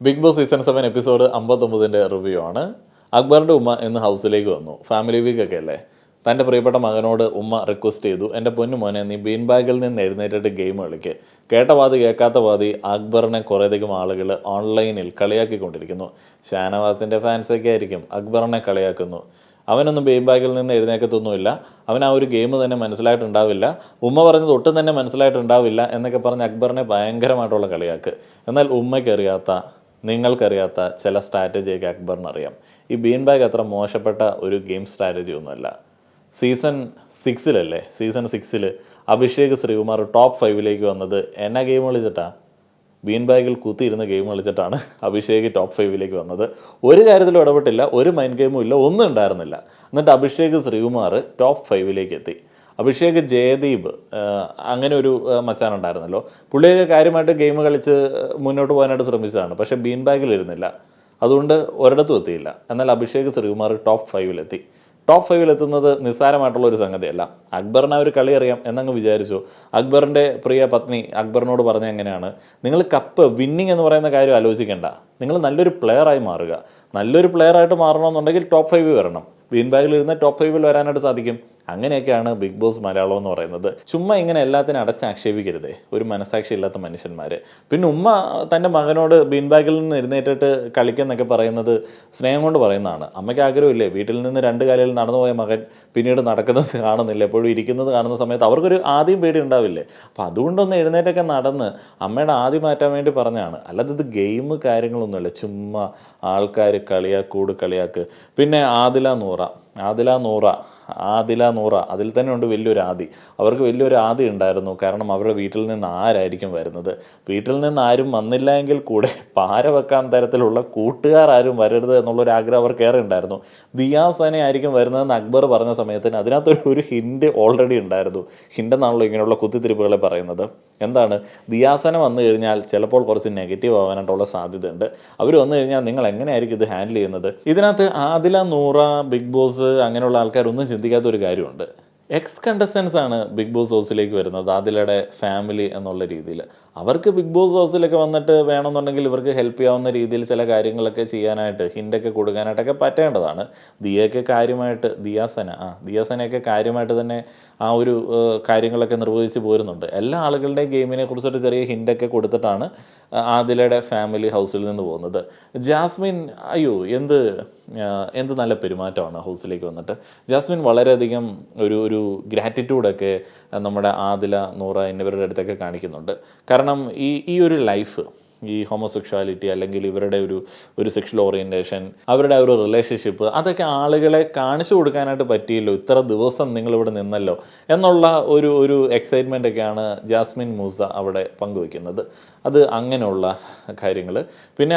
Big Boss season 7 episode 59ൻ്റെ review ആണ്. അക്ബറിൻ്റെ ഉമ്മ ഇന്ന് ഹൗസിലേക്ക് വന്നു. ഫാമിലി വീക്കൊക്കെ അല്ലേ. തൻ്റെ പ്രിയപ്പെട്ട മകനോട് ഉമ്മ റിക്വസ്റ്റ് ചെയ്തു, എൻ്റെ പൊന്നു മോനെ നീ ബീൻ ബാഗിൽ നിന്ന് എഴുന്നേറ്റിട്ട് ഗെയിം കളിക്ക്. കേട്ട പാതി കേൾക്കാത്ത പാതി അക്ബറിനെ കുറേയധികം ആളുകൾ ഓൺലൈനിൽ കളിയാക്കിക്കൊണ്ടിരിക്കുന്നു. ഷാനവാസിൻ്റെ ഫാൻസൊക്കെ ആയിരിക്കും അക്ബറിനെ കളിയാക്കുന്നു. അവനൊന്നും ബീൻ ബാഗിൽ നിന്ന് എഴുന്നേക്കത്തൊന്നുമില്ല, അവൻ ആ ഒരു ഗെയിം തന്നെ മനസ്സിലായിട്ടുണ്ടാവില്ല, ഉമ്മ പറഞ്ഞത് ഒട്ടും തന്നെ മനസ്സിലായിട്ടുണ്ടാവില്ല എന്നൊക്കെ പറഞ്ഞ് അക്ബറിനെ ഭയങ്കരമായിട്ടുള്ള കളിയാക്ക്. എന്നാൽ ഉമ്മയ്ക്കറിയാത്ത, നിങ്ങൾക്കറിയാത്ത ചില സ്ട്രാറ്റജിയൊക്കെ അക്ബറിനറിയാം. ഈ ബീൻ ബാഗ് അത്ര മോശപ്പെട്ട ഒരു ഗെയിം സ്ട്രാറ്റജി ഒന്നുമല്ല. സീസൺ 6 അഭിഷേക് ശ്രീകുമാർ ടോപ്പ് 5 വന്നത് എന്നാ ഗെയിം കളിച്ചിട്ടാണ്? ബീൻ ബാഗിൽ കുത്തിയിരുന്ന് ഗെയിം കളിച്ചിട്ടാണ് അഭിഷേക് ടോപ്പ് 5 വന്നത്. ഒരു കാര്യത്തിലും ഇടപെട്ടില്ല, ഒരു മൈൻഡ് ഗെയിമും ഇല്ല, ഒന്നും ഉണ്ടായിരുന്നില്ല. എന്നിട്ട് അഭിഷേക് ശ്രീകുമാർ ടോപ്പ് 5 എത്തി. അഭിഷേക് ജയദീപ് അങ്ങനെ ഒരു മച്ചാനുണ്ടായിരുന്നല്ലോ, പുള്ളിയൊക്കെ കാര്യമായിട്ട് ഗെയിം കളിച്ച് മുന്നോട്ട് പോകാനായിട്ട് ശ്രമിച്ചതാണ്. പക്ഷേ ബീൻ ബാഗിൽ ഇരുന്നില്ല, അതുകൊണ്ട് ഒരിടത്തും എത്തിയില്ല. എന്നാൽ അഭിഷേക് ശ്രീകുമാർ ടോപ്പ് 5 ടോപ്പ് 5 എത്തുന്നത് നിസ്സാരമായിട്ടുള്ള ഒരു സംഗതിയല്ല. അക്ബറിന് ആ ഒരു കളി അറിയാം എന്നങ്ങ് വിചാരിച്ചു. അക്ബറിൻ്റെ പ്രിയ പത്നി അക്ബറിനോട് പറഞ്ഞ എങ്ങനെയാണ്, നിങ്ങൾ കപ്പ് വിന്നിങ് എന്ന് പറയുന്ന കാര്യം ആലോചിക്കേണ്ട, നിങ്ങൾ നല്ലൊരു പ്ലെയറായി മാറുക. നല്ലൊരു പ്ലെയറായിട്ട് മാറണമെന്നുണ്ടെങ്കിൽ ടോപ്പ് 5 വരണം. ബീൻ ബാഗിലിരുന്ന് ടോപ്പ് 5 വരാനായിട്ട് സാധിക്കും. അങ്ങനെയൊക്കെയാണ് ബിഗ് ബോസ് മലയാളം എന്ന് പറയുന്നത്. ചുമ്മാ ഇങ്ങനെ എല്ലാത്തിനും അടച്ചാക്ഷേപിക്കരുതേ, ഒരു മനസാക്ഷി ഇല്ലാത്ത മനുഷ്യന്മാർ. പിന്നെ ഉമ്മ തൻ്റെ മകനോട് ബീൻ ബാഗിൽ നിന്ന് എഴുന്നേറ്റിട്ട് കളിക്കുന്നൊക്കെ പറയുന്നത് സ്നേഹം കൊണ്ട് പറയുന്നതാണ്. അമ്മയ്ക്ക് ആഗ്രഹമില്ലേ, വീട്ടിൽ നിന്ന് 2 കാലിൽ നടന്നു പോയ മകൻ പിന്നീട് നടക്കുന്നത് കാണുന്നില്ല, എപ്പോഴും ഇരിക്കുന്നത് കാണുന്ന സമയത്ത് അവർക്കൊരു ആദ്യം പേടി ഉണ്ടാവില്ലേ? അപ്പോൾ അതുകൊണ്ടൊന്ന് എഴുന്നേറ്റൊക്കെ നടന്ന് അമ്മയുടെ ആദ്യം മാറ്റാൻ വേണ്ടി പറഞ്ഞതാണ്. അല്ലാതെ ഇത് ഗെയിം കാര്യങ്ങളൊന്നുമല്ല, ചുമ്മാ ആൾക്കാർ കളിയാക്ക്. പിന്നെ ആദില നൂറ അതിൽ തന്നെ ഉണ്ട് വലിയൊരു ആദി. അവർക്ക് വലിയൊരു ആദി ഉണ്ടായിരുന്നു. കാരണം അവരുടെ വീട്ടിൽ നിന്ന് ആരായിരിക്കും വരുന്നത്? വീട്ടിൽ നിന്ന് ആരും വന്നില്ല എങ്കിൽ കൂടെ പാര വെക്കാൻ തരത്തിലുള്ള കൂട്ടുകാർ ആരും വരരുത് എന്നുള്ളൊരു ആഗ്രഹം അവർക്ക് ഏറെ ഉണ്ടായിരുന്നു. ദിയാസനെ ആയിരിക്കും വരുന്നതെന്ന് അക്ബർ പറഞ്ഞ സമയത്തിന് അതിനകത്തൊരു ഹിൻഡ് ഓൾറെഡി ഉണ്ടായിരുന്നു. ഹിൻഡെന്നാണല്ലോ ഇങ്ങനെയുള്ള കുത്തിത്തിരിപ്പുകളെ പറയുന്നത്. എന്താണ്, ദിയാസന വന്നു കഴിഞ്ഞാൽ ചിലപ്പോൾ കുറച്ച് നെഗറ്റീവ് ആവാനായിട്ടുള്ള സാധ്യതയുണ്ട്. അവർ വന്നു കഴിഞ്ഞാൽ നിങ്ങൾ എങ്ങനെയായിരിക്കും ഇത് ഹാൻഡിൽ ചെയ്യുന്നത്? ഇതിനകത്ത് ആദില, നൂറ, ബിഗ് ബോസ് അങ്ങനെയുള്ള ആൾക്കാരൊന്നും ചിന്തിക്കാത്ത ഒരു കാര്യമുണ്ട്. എക്സ് കണ്ടസ്റ്റൻസ് ആണ് ബിഗ് ബോസ് ഹൗസിലേക്ക് വരുന്നത്, ആദിലയുടെ ഫാമിലി എന്നുള്ള രീതിയിൽ. അവർക്ക് ബിഗ് ബോസ് ഹൗസിലൊക്കെ വന്നിട്ട് വേണമെന്നുണ്ടെങ്കിൽ ഇവർക്ക് ഹെൽപ്പ് ചെയ്യാവുന്ന രീതിയിൽ ചില കാര്യങ്ങളൊക്കെ ചെയ്യാനായിട്ട്, ഹിൻ്റൊക്കെ കൊടുക്കാനായിട്ടൊക്കെ പറ്റേണ്ടതാണ്. ദിയാസനയൊക്കെ കാര്യമായിട്ട് തന്നെ ആ ഒരു കാര്യങ്ങളൊക്കെ നിർവഹിച്ച് പോരുന്നുണ്ട്. എല്ലാ ആളുകളുടെയും ഗെയിമിനെ കുറിച്ചൊരു ചെറിയ ഹിൻ്റൊക്കെ കൊടുത്തിട്ടാണ് ആദിലയുടെ ഫാമിലി ഹൗസിൽ നിന്ന് പോകുന്നത്. ജാസ്മിൻ എന്ത് നല്ല പെരുമാറ്റമാണ് ഹൗസിലേക്ക് വന്നിട്ട്. ജാസ്മിൻ വളരെയധികം ഒരു ഗ്രാറ്റിറ്റ്യൂഡൊക്കെ നമ്മുടെ ആദില, നൂറ എന്നിവരുടെ അടുത്തൊക്കെ കാണിക്കുന്നുണ്ട്. കാരണം ഈ ഒരു ലൈഫ്, ഈ ഹോമോസെക്ഷുവാലിറ്റി അല്ലെങ്കിൽ ഇവരുടെ ഒരു സെക്ഷൽ ഓറിയൻറ്റേഷൻ, അവരുടെ ഒരു റിലേഷൻഷിപ്പ്, അതൊക്കെ ആളുകളെ കാണിച്ചു കൊടുക്കാനായിട്ട് പറ്റിയല്ലോ, ഇത്ര ദിവസം നിങ്ങളിവിടെ നിന്നല്ലോ എന്നുള്ള ഒരു എക്സൈറ്റ്മെൻ്റ് ഒക്കെയാണ് ജാസ്മിൻ മൂസ അവിടെ പങ്കുവയ്ക്കുന്നത്. അത് അങ്ങനെയുള്ള കാര്യങ്ങൾ. പിന്നെ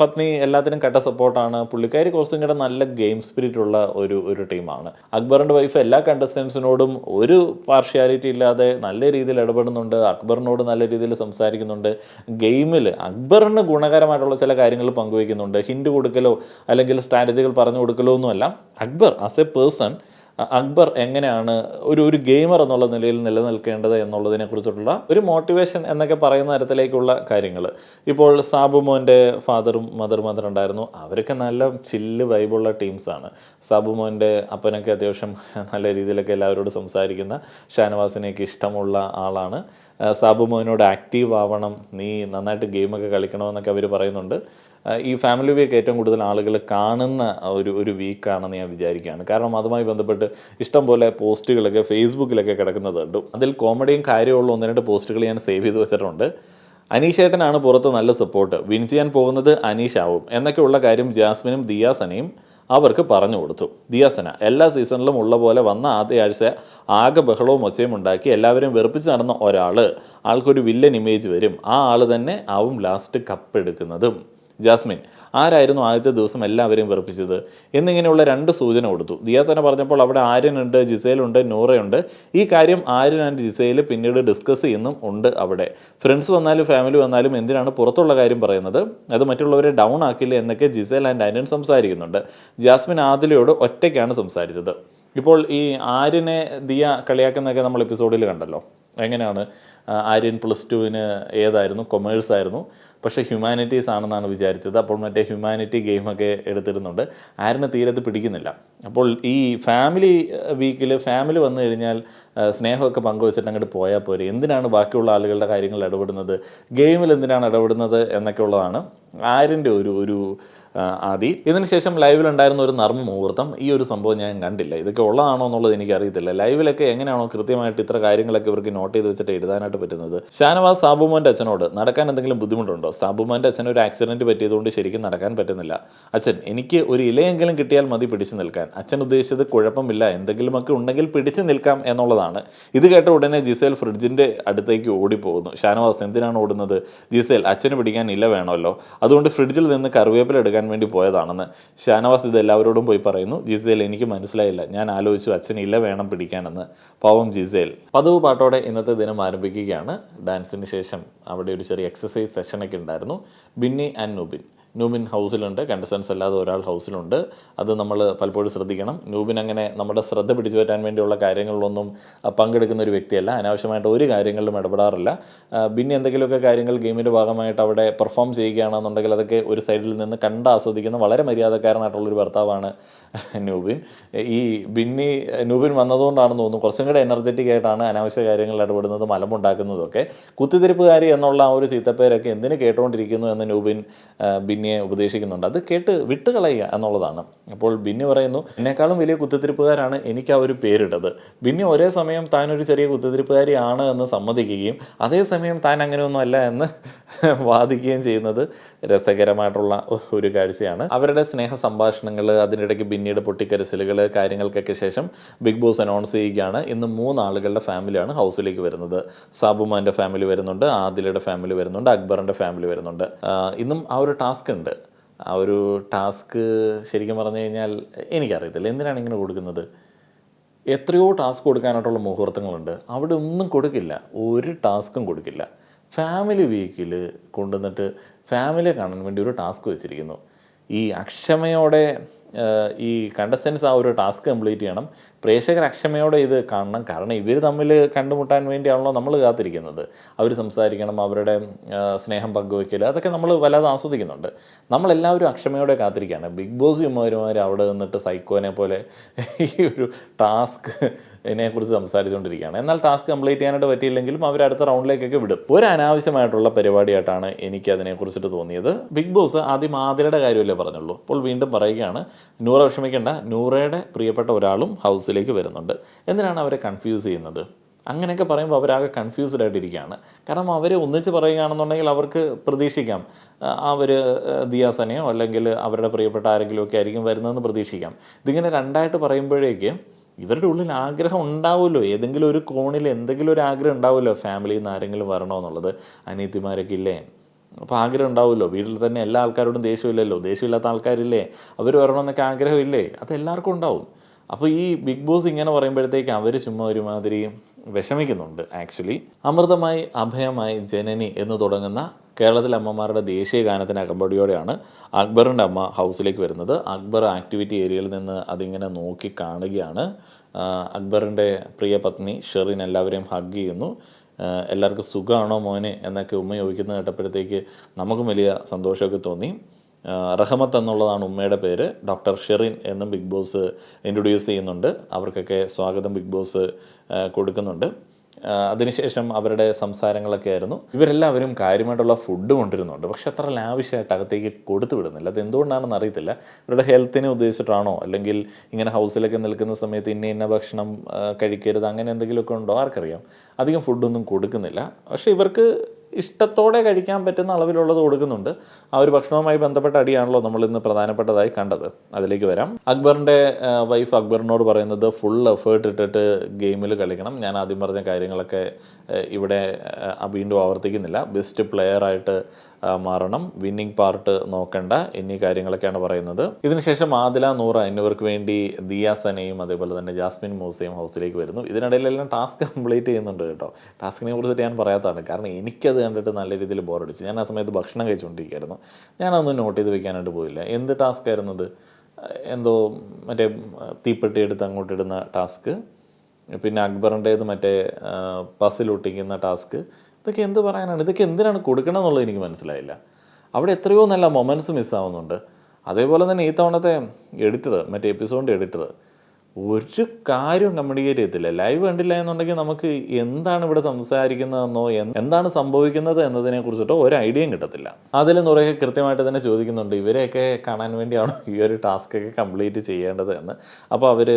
പത്നി എല്ലാത്തിനും കട്ട സപ്പോർട്ടാണ്. പുള്ളിക്കാരി കുറച്ചും കൂടെ നല്ല ഗെയിം സ്പിരിറ്റ് ഉള്ള ഒരു ടീമാണ്. അക്ബറിൻ്റെ വൈഫ് എല്ലാ കണ്ടസ്റ്റൻസിനോടും ഒരു പാർഷ്യാലിറ്റി ഇല്ലാതെ നല്ല രീതിയിൽ ഇടപെടുന്നുണ്ട്. അക്ബറിനോട് നല്ല രീതിയിൽ സംസാരിക്കുന്നുണ്ട്. ഗെയിമിൽ അക്ബറിന് ഗുണകരമായിട്ടുള്ള ചില കാര്യങ്ങൾ പങ്കുവയ്ക്കുന്നുണ്ട്. ഹിൻഡ് കൊടുക്കലോ അല്ലെങ്കിൽ സ്ട്രാറ്റജികൾ പറഞ്ഞു കൊടുക്കലോ ഒന്നുമല്ല. Akbar as A person, Akbar എങ്ങനെയാണ് ഒരു ഗെയിമർ എന്നുള്ള നിലയിൽ നിലനിൽക്കേണ്ടത് എന്നുള്ളതിനെക്കുറിച്ചിട്ടുള്ള ഒരു മോട്ടിവേഷൻ എന്നൊക്കെ പറയുന്ന തരത്തിലേക്കുള്ള കാര്യങ്ങൾ. ഇപ്പോൾ സാബുമോൻ്റെ ഫാദറും മദർ ഉണ്ടായിരുന്നു. അവരൊക്കെ നല്ല ചില്ല് വൈബുള്ള ടീംസാണ്. സാബുമോൻ്റെ അപ്പനൊക്കെ അത്യാവശ്യം നല്ല രീതിയിലൊക്കെ എല്ലാവരോടും സംസാരിക്കുന്ന, ഷാനവാസിനെയൊക്കെ ഇഷ്ടമുള്ള ആളാണ്. സാബുമോനോട് ആക്റ്റീവ് ആവണം, നീ നന്നായിട്ട് ഗെയിമൊക്കെ കളിക്കണമെന്നൊക്കെ അവർ പറയുന്നുണ്ട്. ഈ ഫാമിലി വീക്ക് ഏറ്റവും കൂടുതൽ ആളുകൾ കാണുന്ന ഒരു വീക്കാണെന്ന് ഞാൻ വിചാരിക്കുകയാണ്. കാരണം അതുമായി ബന്ധപ്പെട്ട് ഇഷ്ടം പോലെ പോസ്റ്റുകളൊക്കെ ഫേസ്ബുക്കിലൊക്കെ കിടക്കുന്നത് കണ്ടു. അതിൽ കോമഡിയും കാര്യമുള്ള 1-2 പോസ്റ്റുകൾ ഞാൻ സേവ് ചെയ്ത് വെച്ചിട്ടുണ്ട്. അനീഷേട്ടനാണ് പുറത്ത് നല്ല സപ്പോർട്ട്, വിൻ ചെയ്യാൻ പോകുന്നത് അനീഷാവും എന്നൊക്കെയുള്ള കാര്യം ജാസ്മിനും ദിയാസനയും അവർക്ക് പറഞ്ഞു കൊടുത്തു. ദിയാസന എല്ലാ സീസണിലും ഉള്ള പോലെ വന്ന ആദ്യ ആഴ്ച ആകെ ബഹളവും ഒച്ചയും ഉണ്ടാക്കി എല്ലാവരും വെറുപ്പിച്ച് നടന്ന ആൾക്കൊരു വില്ലൻ ഇമേജ് വരും, ആ ആൾ തന്നെ ആവും ലാസ്റ്റ് കപ്പ് എടുക്കുന്നതും. ജാസ്മിൻ ആരായിരുന്നു ആദ്യത്തെ ദിവസം എല്ലാവരെയും വെറുപ്പിച്ചത് എന്നിങ്ങനെയുള്ള 2 സൂചന കൊടുത്തു. ദിയാസന പറഞ്ഞപ്പോൾ അവിടെ ആര്യനുണ്ട്, ജിസേലുണ്ട്, നൂറയുണ്ട്. ഈ കാര്യം ആര്യൻ ആൻഡ് ജിസേൽ പിന്നീട് ഡിസ്കസ് ചെയ്യുന്നും ഉണ്ട്. അവിടെ ഫ്രണ്ട്സ് വന്നാലും ഫാമിലി വന്നാലും എന്തിനാണ് പുറത്തുള്ള കാര്യം പറയുന്നത്, അത് മറ്റുള്ളവരെ ഡൗൺ ആക്കില്ല എന്നൊക്കെ ജിസേൽ ആൻഡ് ആര്യൻ സംസാരിക്കുന്നുണ്ട്. ജാസ്മിൻ ആദിലയോട് ഒറ്റയ്ക്കാണ് സംസാരിച്ചത്. ഇപ്പോൾ ഈ ആര്യനെ ദിയ കളിയാക്കുന്നതൊക്കെ നമ്മൾ എപ്പിസോഡിൽ കണ്ടല്ലോ. എങ്ങനെയാണ് ആര്യൻ +2 ഏതായിരുന്നു, കൊമേഴ്സ് ആയിരുന്നു, പക്ഷേ ഹ്യൂമാനിറ്റീസ് ആണെന്നാണ് വിചാരിച്ചത്. അപ്പോൾ മറ്റേ ഹ്യൂമാനിറ്റി ഗെയിമൊക്കെ എടുത്തിരുന്നുണ്ട്. ആര്യന് തീരത്ത് പിടിക്കുന്നില്ല. അപ്പോൾ ഈ ഫാമിലി വീക്കിൽ ഫാമിലി വന്നു കഴിഞ്ഞാൽ സ്നേഹമൊക്കെ പങ്കുവച്ചിട്ട് അങ്ങോട്ട് പോയാൽ പോരെ, എന്തിനാണ് ബാക്കിയുള്ള ആളുകളുടെ കാര്യങ്ങളിൽ ഇടപെടുന്നത്, ഗെയിമിൽ എന്തിനാണ് ഇടപെടുന്നത് എന്നൊക്കെ ഉള്ളതാണ് ആര്യൻ്റെ ഒരു ആദി. ഇതിനുശേഷം ലൈവിലുണ്ടായിരുന്ന ഒരു നർമ്മ മുഹൂർത്തം, ഈ ഒരു സംഭവം ഞാൻ കണ്ടില്ല. ഇതൊക്കെ ഉള്ളതാണോ എന്നുള്ളത് എനിക്കറിയത്തില്ല. ലൈവിലൊക്കെ എങ്ങനെയാണോ കൃത്യമായിട്ട് ഇത്ര കാര്യങ്ങളൊക്കെ ഇവർക്ക് നോട്ട് ചെയ്ത് വെച്ചിട്ട് എഴുതാനായിട്ട് പറ്റുന്നത്. ഷാനവാസ് സാബുമോൻ്റെ അച്ഛനോട് നടക്കാൻ എന്തെങ്കിലും ബുദ്ധിമുട്ടുണ്ടോ? സാബുമോൻ്റെ അച്ഛൻ ഒരു ആക്സിഡൻറ്റ് പറ്റിയതുകൊണ്ട് ശരിക്കും നടക്കാൻ പറ്റുന്നില്ല. അച്ഛൻ, എനിക്ക് ഒരു ഇലയെങ്കിലും കിട്ടിയാൽ മതി പിടിച്ചു നിൽക്കാൻ. അച്ഛൻ ഉദ്ദേശിച്ചത് കുഴപ്പമില്ല, എന്തെങ്കിലുമൊക്കെ ഉണ്ടെങ്കിൽ പിടിച്ചു നിൽക്കാം എന്നുള്ളതാണ്. ഇത് കേട്ട ഉടനെ ജിസേൽ ഫ്രിഡ്ജിൻ്റെ അടുത്തേക്ക് ഓടിപ്പോകുന്നു. ഷാനവാസ്, എന്തിനാണ് ഓടുന്നത്? ജിസേൽ, അച്ഛന് പിടിക്കാൻ ഇല വേണമല്ലോ, അതുകൊണ്ട് ഫ്രിഡ്ജിൽ നിന്ന് കറിവേപ്പില എടുക്കാൻ വേണ്ടി പോയതാണെന്ന്. ഷാനവാസ് ഇത് എല്ലാവരോടും പോയി പറയുന്നു. ജിസേൽ, എനിക്ക് മനസ്സിലായില്ല, ഞാൻ ആലോചിച്ചു അച്ഛന് ഇല വേണം പിടിക്കാനെന്ന്. പാവം ജിസേൽ. പതിവ് പാട്ടോടെ ഇന്നത്തെ ദിനം ആരംഭിക്കുകയാണ്. ഡാൻസിന് ശേഷം അവിടെ ഒരു ചെറിയ എക്സസൈസ് സെഷനൊക്കെ ഉണ്ടായിരുന്നു. ബിന്നി ആൻഡ് നൂബിൻ ഹൗസിലുണ്ട്, കണ്ടസ്റ്റൻസ് അല്ലാതെ ഒരാൾ ഹൗസിലുണ്ട്. അത് നമ്മൾ പലപ്പോഴും ശ്രദ്ധിക്കണം. നൂബിൻ അങ്ങനെ നമ്മുടെ ശ്രദ്ധ പിടിച്ചു പറ്റാൻ വേണ്ടിയുള്ള കാര്യങ്ങളിലൊന്നും പങ്കെടുക്കുന്ന ഒരു വ്യക്തിയല്ല. അനാവശ്യമായിട്ട് ഒരു കാര്യങ്ങളിലും ഇടപെടാറില്ല. ബിന്നി എന്തെങ്കിലുമൊക്കെ കാര്യങ്ങൾ ഗെയിമിൻ്റെ ഭാഗമായിട്ട് അവിടെ പെർഫോം ചെയ്യുകയാണെന്നുണ്ടെങ്കിൽ അതൊക്കെ ഒരു സൈഡിൽ നിന്ന് കണ്ട് ആസ്വദിക്കുന്ന വളരെ മര്യാദക്കാരനായിട്ടുള്ളൊരു ഭർത്താവാണ് നൂബിൻ. ഈ നൂബിൻ വന്നതുകൊണ്ടാണെന്ന് തോന്നുന്നു കുറച്ചും കൂടെ എനർജറ്റിക് ആയിട്ടാണ് അനാവശ്യ കാര്യങ്ങളിൽ ഇടപെടുന്നതും അലമ്പുണ്ടാക്കുന്നതൊക്കെ. കുത്തിത്തിരിപ്പുകാരി എന്നുള്ള ആ ഒരു ചീത്തപ്പേരൊക്കെ എന്തിനു കേട്ടുകൊണ്ടിരിക്കുന്നു എന്ന് നൂബിൻ ബിന്നിയെ ഉപദേശിക്കുന്നുണ്ട്. അത് കേട്ട് വിട്ടുകളയുക എന്നുള്ളതാണ്. അപ്പോൾ ബിന്നി പറയുന്നു, എന്നെക്കാളും വലിയ കുത്തിത്തിരിപ്പുകാരാണ് എനിക്ക് ആ ഒരു പേരിട്ടത്. ബിന്നി ഒരേ സമയം താനൊരു ചെറിയ കുത്തിത്തിരിപ്പുകാരിയാണ് എന്ന് സമ്മതിക്കുകയും അതേസമയം താൻ അങ്ങനെയൊന്നും അല്ല എന്ന് വാദിക്കുകയും ചെയ്യുന്നത് രസകരമായിട്ടുള്ള ഒരു കാഴ്ചയാണ്. അവരുടെ സ്നേഹ സംഭാഷണങ്ങൾ, അതിനിടയ്ക്ക് ബിന്നിയുടെ പൊട്ടിക്കരച്ചിലുകൾ, കാര്യങ്ങൾക്കൊക്കെ ശേഷം ബിഗ് ബോസ് അനൗൺസ് ചെയ്യുകയാണ്. ഇന്ന് 3 ആളുകളുടെ ഫാമിലിയാണ് ഹൗസിലേക്ക് വരുന്നത്. സാബുമാൻ്റെ ഫാമിലി വരുന്നുണ്ട്, ആദിലയുടെ ഫാമിലി വരുന്നുണ്ട്, അക്ബറിൻ്റെ ഫാമിലി വരുന്നുണ്ട്. ഇന്നും ആ ഒരു ടാസ്ക് ഉണ്ട്. ആ ഒരു ടാസ്ക് ശരിക്കും പറഞ്ഞു കഴിഞ്ഞാൽ എനിക്കറിയത്തില്ല എന്തിനാണ് ഇങ്ങനെ കൊടുക്കുന്നത്. എത്രയോ ടാസ്ക് കൊടുക്കാനായിട്ടുള്ള മുഹൂർത്തങ്ങളുണ്ട്, അവിടെ ഒന്നും കൊടുക്കില്ല, ഒരു ടാസ്കും കൊടുക്കില്ല. ഫാമിലി വീക്കിൽ കൊണ്ടുവന്നിട്ട് ഫാമിലിയെ കാണാൻ വേണ്ടി ഒരു ടാസ്ക് വെച്ചിരിക്കുന്നു. ഈ അക്ഷമയോടെ ഈ കണ്ടസ്റ്റൻസ് ആ ഒരു ടാസ്ക് കംപ്ലീറ്റ് ചെയ്യണം. പ്രേക്ഷകർ അക്ഷമയോടെ ഇത് കാണണം. കാരണം ഇവർ തമ്മിൽ കണ്ടുമുട്ടാൻ വേണ്ടിയാണല്ലോ നമ്മൾ കാത്തിരിക്കുന്നത്. അവർ സംസാരിക്കണം, അവരുടെ സ്നേഹം പങ്കുവയ്ക്കൽ, അതൊക്കെ നമ്മൾ വല്ലാതെ ആസ്വദിക്കുന്നുണ്ട്. നമ്മളെല്ലാവരും അക്ഷമയോടെ കാത്തിരിക്കുകയാണ്. ബിഗ് ബോസ് ചുമ്മാരുമാർ അവിടെ നിന്നിട്ട് സൈക്കോനെ പോലെ ഈ ഒരു ടാസ്കിനെക്കുറിച്ച് സംസാരിച്ചുകൊണ്ടിരിക്കുകയാണ്. എന്നാൽ ടാസ്ക് കംപ്ലീറ്റ് ചെയ്യാനായിട്ട് പറ്റിയില്ലെങ്കിലും അവർ അടുത്ത റൗണ്ടിലേക്കൊക്കെ വിടും. ഒരു അനാവശ്യമായിട്ടുള്ള പരിപാടിയായിട്ടാണ് എനിക്ക് അതിനെക്കുറിച്ചിട്ട് തോന്നിയത്. ബിഗ് ബോസ് ആദ്യം ആദിലയുടെ കാര്യമല്ലേ പറഞ്ഞുള്ളൂ. അപ്പോൾ വീണ്ടും പറയുകയാണ്, നൂറ വിഷമിക്കേണ്ട, നൂറയുടെ പ്രിയപ്പെട്ട ഒരാളും ഹൗസിലേക്ക് വരുന്നുണ്ട്. എന്തിനാണ് അവരെ കൺഫ്യൂസ് ചെയ്യുന്നത്? അങ്ങനെയൊക്കെ പറയുമ്പോൾ അവരാകെ കൺഫ്യൂസ്ഡ് ആയിട്ടിരിക്കുകയാണ്. കാരണം അവർ ഒന്നിച്ച് പറയുകയാണെന്നുണ്ടെങ്കിൽ അവർക്ക് പ്രതീക്ഷിക്കാം അവർ ദിയാസനെയോ അല്ലെങ്കിൽ അവരുടെ പ്രിയപ്പെട്ട ആരെങ്കിലുമൊക്കെ ആയിരിക്കും വരുന്നതെന്ന് പ്രതീക്ഷിക്കാം. ഇതിങ്ങനെ രണ്ടായിട്ട് പറയുമ്പോഴേക്ക് ഇവരുടെ ഉള്ളിൽ ആഗ്രഹം ഉണ്ടാവുമല്ലോ, ഏതെങ്കിലും ഒരു കോണിൽ എന്തെങ്കിലും ഒരു ആഗ്രഹം ഉണ്ടാവുമല്ലോ, ഫാമിലിയിൽ നിന്ന് ആരെങ്കിലും വരണമെന്നുള്ളത്. അനിയത്തിമാരൊക്കെ ഇല്ലേ, അപ്പോൾ ആഗ്രഹം ഉണ്ടാവുമല്ലോ. വീട്ടിൽ തന്നെ എല്ലാ ആൾക്കാരോടും ദേഷ്യമില്ലല്ലോ, ദേഷ്യമില്ലാത്ത ആൾക്കാരില്ലേ, അവർ വരണമെന്നൊക്കെ ആഗ്രഹമില്ലേ, അതെല്ലാവർക്കും ഉണ്ടാവും. അപ്പോൾ ഈ ബിഗ് ബോസ് ഇങ്ങനെ പറയുമ്പോഴത്തേക്ക് അവർ ചുമ്മാ ഒരുമാതിരി വിഷമിക്കുന്നുണ്ട്. ആക്ച്വലി അമൃതമായി അഭയമായി ജനനി എന്ന് തുടങ്ങുന്ന കേരളത്തിലെ അമ്മമാരുടെ ദേശീയ ഗാനത്തിന് അകമ്പടിയോടെയാണ് അക്ബറിൻ്റെ അമ്മ ഹൗസിലേക്ക് വരുന്നത്. അക്ബർ ആക്ടിവിറ്റി ഏരിയയിൽ നിന്ന് അതിങ്ങനെ നോക്കി കാണുകയാണ്. അക്ബറിൻ്റെ പ്രിയ പത്നി ഷെറിൻ എല്ലാവരെയും ഹഗ് ചെയ്യുന്നു. എല്ലാവർക്കും സുഖമാണോ മോനെ എന്നൊക്കെ ഉമ്മ ചോദിക്കുന്നത് കേട്ടപ്പോഴത്തേക്ക് നമുക്കും വലിയ സന്തോഷമൊക്കെ തോന്നി. റഹമത്ത് എന്നുള്ളതാണ് ഉമ്മയുടെ പേര്. ഡോക്ടർ ഷെറിൻ എന്നും ബിഗ് ബോസ് ഇൻട്രൊഡ്യൂസ് ചെയ്യുന്നുണ്ട്. അവർക്കൊക്കെ സ്വാഗതം ബിഗ് ബോസ് കൊടുക്കുന്നുണ്ട്. അതിനുശേഷം അവരുടെ സംസാരങ്ങളൊക്കെ ആയിരുന്നു. ഇവരെല്ലാവരും കാര്യമായിട്ടുള്ള ഫുഡ് കൊണ്ടിരുന്നുണ്ട്, പക്ഷെ അത്ര ലാവിഷായിട്ട് അകത്തേക്ക് കൊടുത്തു വിടുന്നില്ല. അത് എന്തുകൊണ്ടാണെന്ന് അറിയത്തില്ല. ഇവരുടെ ഹെൽത്തിനെ ഉദ്ദേശിച്ചിട്ടാണോ, അല്ലെങ്കിൽ ഇങ്ങനെ ഹൗസിലൊക്കെ നിൽക്കുന്ന സമയത്ത് ഇന്ന ഭക്ഷണം കഴിക്കരുത് അങ്ങനെ എന്തെങ്കിലുമൊക്കെ ഉണ്ടോ ആർക്കറിയാം. അധികം ഫുഡൊന്നും കൊടുക്കുന്നില്ല. പക്ഷേ ഇവർക്ക് ഇഷ്ടത്തോടെ കഴിക്കാൻ പറ്റുന്ന അളവിലുള്ളത് കൊടുക്കുന്നുണ്ട്. ആ ഒരു ഭക്ഷണവുമായി ബന്ധപ്പെട്ട അടിയാണല്ലോ നമ്മൾ ഇന്ന് പ്രധാനപ്പെട്ടതായി കണ്ടത്. അതിലേക്ക് വരാം. അക്ബറിൻ്റെ വൈഫ് അക്ബറിനോട് പറയുന്നത് ഫുൾ എഫേർട്ട് ഇട്ടിട്ട് ഗെയിമിൽ കളിക്കണം. ഞാൻ ആദ്യം പറഞ്ഞ കാര്യങ്ങളൊക്കെ ഇവിടെ വീണ്ടും ആവർത്തിക്കുന്നില്ല. ബെസ്റ്റ് പ്ലെയറായിട്ട് മാറണം, വിന്നിങ് പാർട്ട് നോക്കണ്ട എന്നീ കാര്യങ്ങളൊക്കെയാണ് പറയുന്നത്. ഇതിനുശേഷം ആദില, നൂറ എന്നിവർക്ക് വേണ്ടി ദിയാസനെയും അതേപോലെ തന്നെ ജാസ്മിൻ മൂസയും ഹൗസിലേക്ക് വരുന്നു. ഇതിനിടയിലെല്ലാം ടാസ്ക് കംപ്ലീറ്റ് ചെയ്യുന്നുണ്ട് കേട്ടോ. ടാസ്കിനെ കുറിച്ചിട്ട് ഞാൻ പറയാത്തതാണ്, കാരണം എനിക്കത് കണ്ടിട്ട് നല്ല രീതിയിൽ ബോറടിച്ചു. ഞാൻ ആ സമയത്ത് ഭക്ഷണം കഴിച്ചുകൊണ്ടിരിക്കുകയായിരുന്നു. ഞാനതൊന്നും നോട്ട് ചെയ്ത് വെക്കാനായിട്ട് പോയില്ല. എന്ത് ടാസ്ക് ആയിരുന്നത്? എന്തോ മറ്റേ തീപ്പെട്ടി എടുത്ത് അങ്ങോട്ടിടുന്ന ടാസ്ക്. പിന്നെ അക്ബറിൻ്റേത് മറ്റേ പസിൽ ഒട്ടിക്കുന്ന ടാസ്ക്. ഇതൊക്കെ എന്ത് പറയാനാണ്? ഇതൊക്കെ എന്തിനാണ് കൊടുക്കണം എന്നുള്ളത് എനിക്ക് മനസ്സിലായില്ല. അവിടെ എത്രയോ നല്ല മൊമെൻറ്റ്സ് മിസ്സാവുന്നുണ്ട്. അതേപോലെ തന്നെ ഈ തവണത്തെ എഡിറ്റർ, മറ്റേ എപ്പിസോഡിൻ്റെ എഡിറ്റർ ഒരു കാര്യവും കമ്മ്യൂണിക്കേറ്റ് ചെയ്യത്തില്ല. ലൈവ് കണ്ടില്ല എന്നുണ്ടെങ്കിൽ നമുക്ക് എന്താണ് ഇവിടെ സംസാരിക്കുന്നതെന്നോ എന്താണ് സംഭവിക്കുന്നത് എന്നതിനെ കുറിച്ചിട്ടോ ഒരു ഐഡിയയും കിട്ടത്തില്ല. അതിൽ നിറയെ കൃത്യമായിട്ട് തന്നെ ചോദിക്കുന്നുണ്ട്, ഇവരെയൊക്കെ കാണാൻ വേണ്ടിയാണോ ഈ ഒരു ടാസ്കൊക്കെ കംപ്ലീറ്റ് ചെയ്യേണ്ടത് എന്ന്. അപ്പോൾ അവർ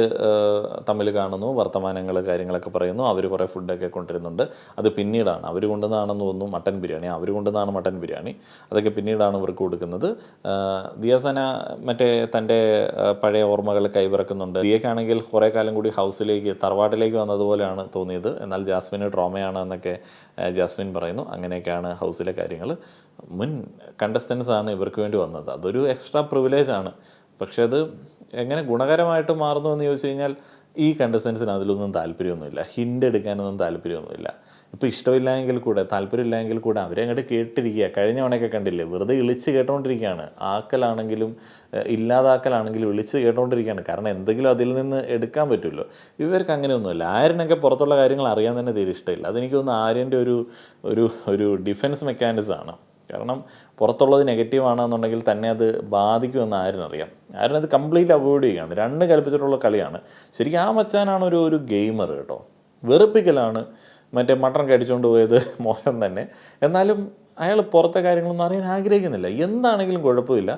തമ്മിൽ കാണുന്നു, വർത്തമാനങ്ങൾ കാര്യങ്ങളൊക്കെ പറയുന്നു, അവർ കുറേ ഫുഡൊക്കെ കൊണ്ടുവരുന്നുണ്ട്. അത് പിന്നീടാണ് അവർ കൊണ്ടുവന്നതാണെന്ന് തോന്നുന്നു മട്ടൻ ബിരിയാണി, അവർ കൊണ്ടുവന്നതാണ് മട്ടൻ ബിരിയാണി. അതൊക്കെ പിന്നീടാണ് ഇവർക്ക് കൊടുക്കുന്നത്. ദിയാസന മറ്റേ തൻ്റെ പഴയ ഓർമ്മകൾ കൈവിറക്കുന്നുണ്ട്. ദിയക്കാണെങ്കിൽ കുറേ കാലം കൂടി ഹൗസിലേക്ക്, തറവാട്ടിലേക്ക് വന്നതുപോലെയാണ് തോന്നിയത്. എന്നാൽ ജാസ്മിന് ട്രോമയാണ് എന്നൊക്കെ ജാസ്മിൻ പറയുന്നു. അങ്ങനെയൊക്കെയാണ് ഹൗസിലെ കാര്യങ്ങൾ. മുൻ കണ്ടസ്റ്റൻസ് ആണ് ഇവർക്ക് വേണ്ടി വന്നത്. അതൊരു എക്സ്ട്രാ പ്രിവിലേജ് ആണ്. പക്ഷേ അത് എങ്ങനെ ഗുണകരമായിട്ട് മാറുന്നു എന്ന് ചോദിച്ചു കഴിഞ്ഞാൽ ഈ കണ്ടസ്റ്റൻസിന് അതിലൊന്നും താല്പര്യമൊന്നുമില്ല. ഹിൻ്റ് എടുക്കാനൊന്നും താല്പര്യമൊന്നുമില്ല. ഇപ്പോൾ ഇഷ്ടമില്ലെങ്കിൽ കൂടെ, താല്പര്യമില്ലെങ്കിൽ കൂടെ അവരെ അങ്ങോട്ട് കേട്ടിരിക്കുക. കഴിഞ്ഞ തവണയൊക്കെ കണ്ടില്ലേ, വെറുതെ ഇളിച്ച് കേട്ടോണ്ടിരിക്കുകയാണ്. ആക്കലാണെങ്കിലും ഇല്ലാതാക്കലാണെങ്കിലും വിളിച്ച് കേട്ടോണ്ടിരിക്കുകയാണ്. കാരണം എന്തെങ്കിലും അതിൽ നിന്ന് എടുക്കാൻ പറ്റുമല്ലോ. ഇവർക്ക് അങ്ങനെയൊന്നുമില്ല. ആര്യനൊക്കെ പുറത്തുള്ള കാര്യങ്ങൾ അറിയാൻ തന്നെ തീരെ ഇഷ്ടമില്ല. അതെനിക്ക് തോന്നുന്നു ആര്യൻ്റെ ഒരു ഡിഫെൻസ് മെക്കാനിസമാണ്. കാരണം പുറത്തുള്ളത് നെഗറ്റീവാണെന്നുണ്ടെങ്കിൽ തന്നെ അത് ബാധിക്കുമെന്ന് ആര്യനറിയാം. ആര്യനത് കംപ്ലീറ്റ് അവോയ്ഡ് ചെയ്യുകയാണ്. രണ്ട് കൽപ്പിച്ചിട്ടുള്ള കളിയാണ്. ശരിക്കും ആ മച്ചാനാണ് ഒരു ഗെയിമർ കേട്ടോ. വെറുപ്പിക്കലാണ്. മറ്റേ മട്ടൺ കടിച്ചുകൊണ്ട് പോയത് മോശം തന്നെ. എന്നാലും അയാൾ പുറത്തെ കാര്യങ്ങളൊന്നും അറിയാൻ ആഗ്രഹിക്കുന്നില്ല. എന്താണെങ്കിലും കുഴപ്പമില്ല,